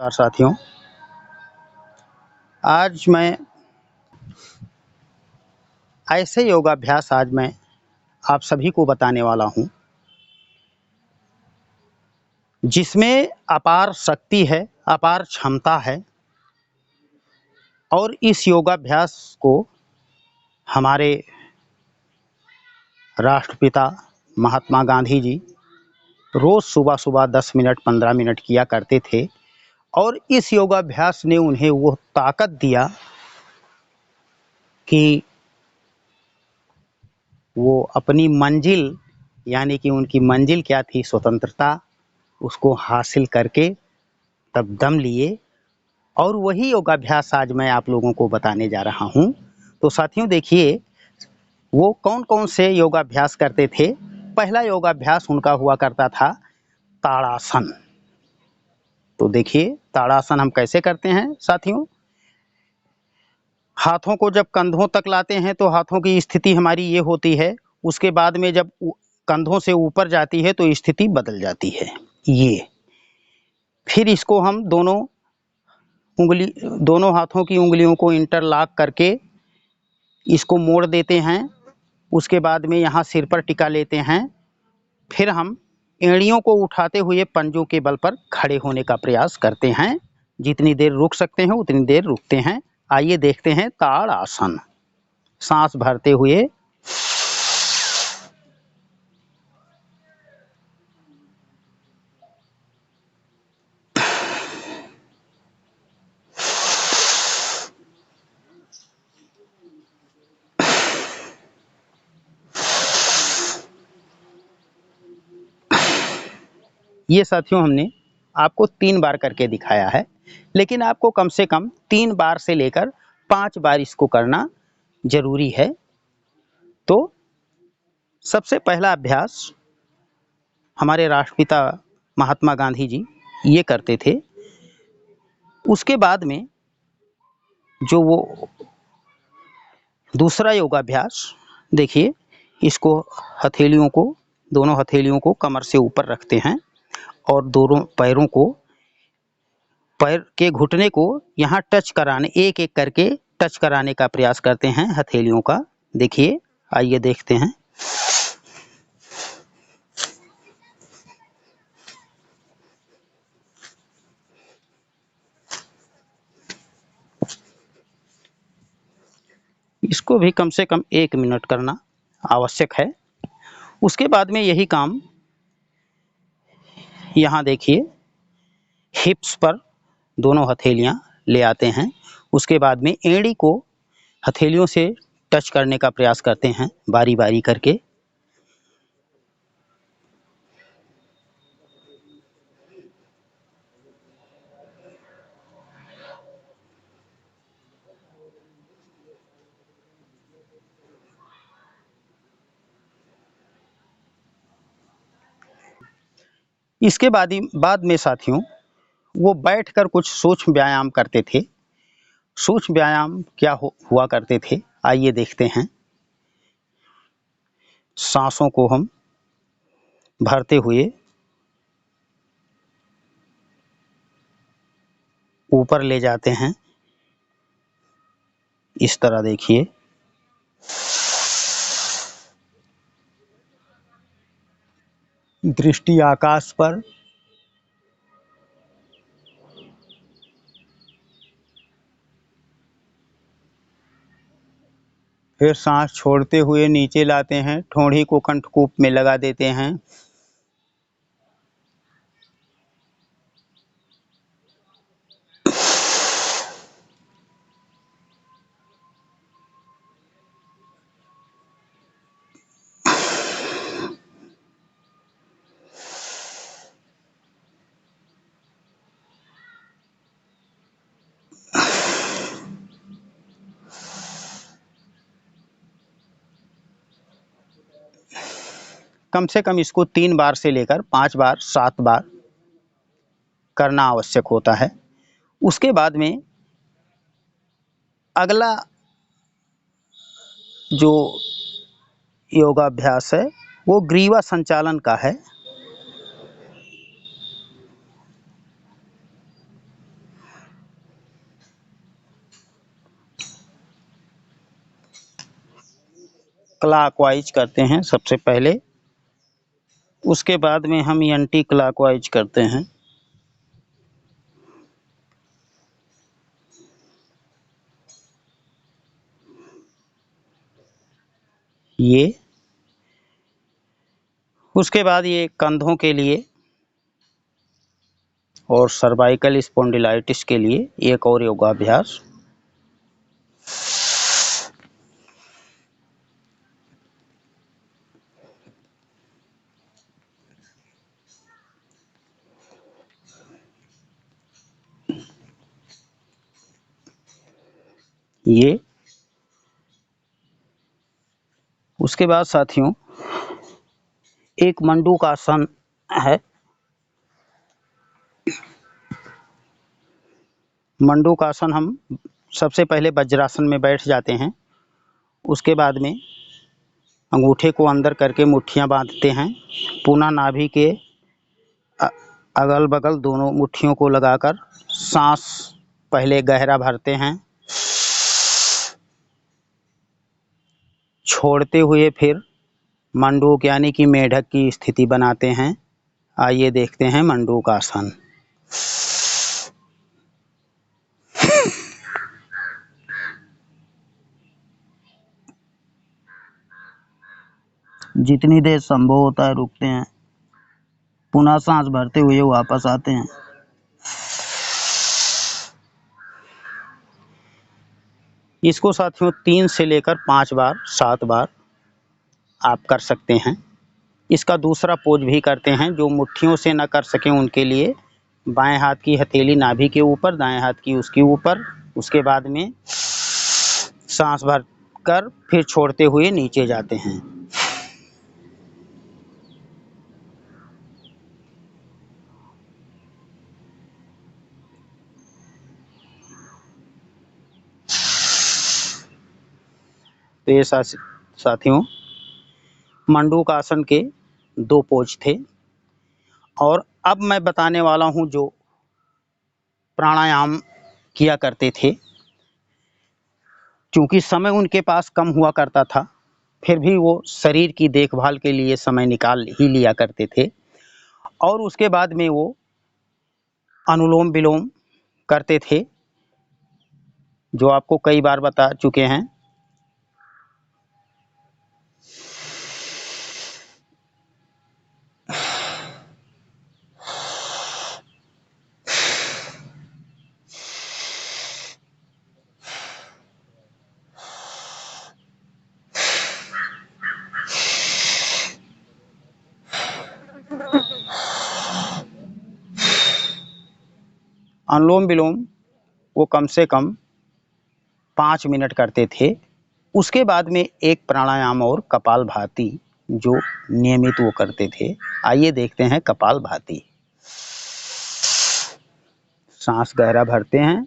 नमस्कार साथियों। आज मैं ऐसे योगाभ्यास आज मैं आप सभी को बताने वाला हूँ जिसमें अपार शक्ति है, अपार क्षमता है और इस योगाभ्यास को हमारे राष्ट्रपिता महात्मा गांधी जी रोज़ सुबह-सुबह 10 मिनट 15 मिनट किया करते थे और इस योगाभ्यास ने उन्हें वो ताकत दिया कि वो अपनी मंजिल यानी कि उनकी मंजिल क्या थी स्वतंत्रता, उसको हासिल करके तब दम लिए और वही योगाभ्यास आज मैं आप लोगों को बताने जा रहा हूँ। तो साथियों देखिए, वो कौन-कौन से योगाभ्यास करते थे। पहला योगाभ्यास उनका हुआ करता था ताड़ासन। तो देखिए ताड़ासन हम कैसे करते हैं साथियों। हाथों को जब कंधों तक लाते हैं तो हाथों की स्थिति हमारी ये होती है, उसके बाद में जब कंधों से ऊपर जाती है तो स्थिति बदल जाती है ये। फिर इसको हम दोनों हाथों की उँगलियों को इंटरलॉक करके इसको मोड़ देते हैं। उसके बाद में यहाँ सिर पर टिका लेते हैं। फिर हम एड़ियों को उठाते हुए पंजों के बल पर खड़े होने का प्रयास करते हैं। जितनी देर रुक सकते हैं उतनी देर रुकते हैं। आइए देखते हैं ताड़ासन। सांस भरते हुए ये साथियों हमने आपको 3 बार करके दिखाया है, लेकिन आपको कम से कम 3 बार से लेकर 5 बार इसको करना ज़रूरी है। तो सबसे पहला अभ्यास हमारे राष्ट्रपिता महात्मा गांधी जी ये करते थे। उसके बाद में जो वो दूसरा योगाभ्यास देखिए, इसको दोनों हथेलियों को कमर से ऊपर रखते हैं और दोनों पैर के घुटने को यहाँ टच कराने, एक-एक करके टच कराने का प्रयास करते हैं हथेलियों का। देखिए, आइए देखते हैं। इसको भी कम से कम 1 मिनट करना आवश्यक है। उसके बाद में यही काम यहाँ देखिए, हिप्स पर दोनों हथेलियाँ ले आते हैं। उसके बाद में एड़ी को हथेलियों से टच करने का प्रयास करते हैं बारी-बारी करके। इसके बाद में साथियों वो बैठकर कुछ सूक्ष्म व्यायाम करते थे। सूक्ष्म व्यायाम क्या हुआ करते थे, आइए देखते हैं। सांसों को हम भरते हुए ऊपर ले जाते हैं। इस तरह देखिए। दृष्टि आकाश पर। फिर सांस छोड़ते हुए नीचे लाते हैं, ठोड़ी को कंठकूप में लगा देते हैं। कम से कम इसको 3 बार से लेकर 5 बार 7 बार करना आवश्यक होता है। उसके बाद में अगला जो योगाभ्यास है वो ग्रीवा संचालन का है। क्लॉकवाइज करते हैं सबसे पहले, उसके बाद में हम एंटी क्लॉकवाइज करते हैं। ये उसके बाद ये कंधों के लिए और सर्वाइकल स्पॉन्डिलाइटिस के लिए एक और योगाभ्यास। ये उसके बाद साथियों एक मंडूकासन है। मंडूकासन हम सबसे पहले वज्रासन में बैठ जाते हैं, उसके बाद में अंगूठे को अंदर करके मुट्ठियां बांधते हैं, पुनः नाभि के अगल बगल दोनों मुट्ठियों को लगाकर सांस पहले गहरा भरते हैं, छोड़ते हुए फिर मंडूक यानी कि मेढक की स्थिति बनाते हैं। आइए देखते हैं मंडूकासन। जितनी देर संभव होता है रुकते हैं, पुनः सांस भरते हुए वापस आते हैं। इसको साथियों 3 से लेकर 5 बार 7 बार आप कर सकते हैं। इसका दूसरा पोज भी करते हैं, जो मुट्ठियों से न कर सकें उनके लिए बाएं हाथ की हथेली नाभि के ऊपर, दाएं हाथ की उसके ऊपर, उसके बाद में सांस भर कर फिर छोड़ते हुए नीचे जाते हैं। तो ये साथियों मंडूकासन के 2 पोज थे, और अब मैं बताने वाला हूं जो प्राणायाम किया करते थे। क्योंकि समय उनके पास कम हुआ करता था, फिर भी वो शरीर की देखभाल के लिए समय निकाल ही लिया करते थे, और उसके बाद में वो अनुलोम विलोम करते थे, जो आपको कई बार बता चुके हैं। अनुलोम विलोम वो कम से कम 5 मिनट करते थे। उसके बाद में एक प्राणायाम और कपालभाति जो नियमित वो करते थे। आइए देखते हैं कपालभाति। सांस गहरा भरते हैं,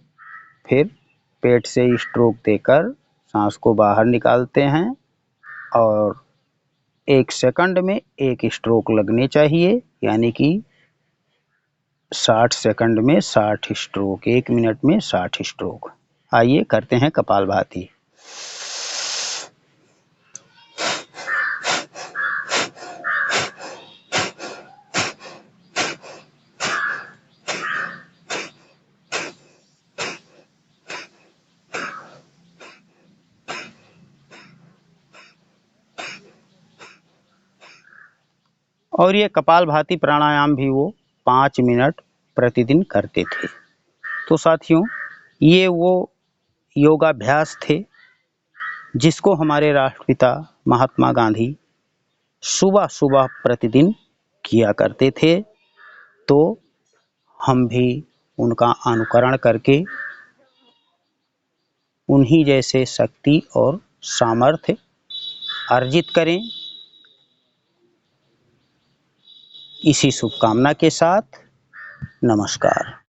फिर पेट से स्ट्रोक देकर सांस को बाहर निकालते हैं, और 1 सेकंड में 1 स्ट्रोक लगने चाहिए, यानी कि 60 सेकंड में 60 स्ट्रोक, 1 मिनट में 60 स्ट्रोक। आइए करते हैं कपालभाति। और ये कपालभाति प्राणायाम भी वो 5 मिनट प्रतिदिन करते थे। तो साथियों ये वो योगाभ्यास थे जिसको हमारे राष्ट्रपिता महात्मा गांधी सुबह सुबह प्रतिदिन किया करते थे। तो हम भी उनका अनुकरण करके उन्हीं जैसे शक्ति और सामर्थ्य अर्जित करें, इसी शुभकामना के साथ नमस्कार।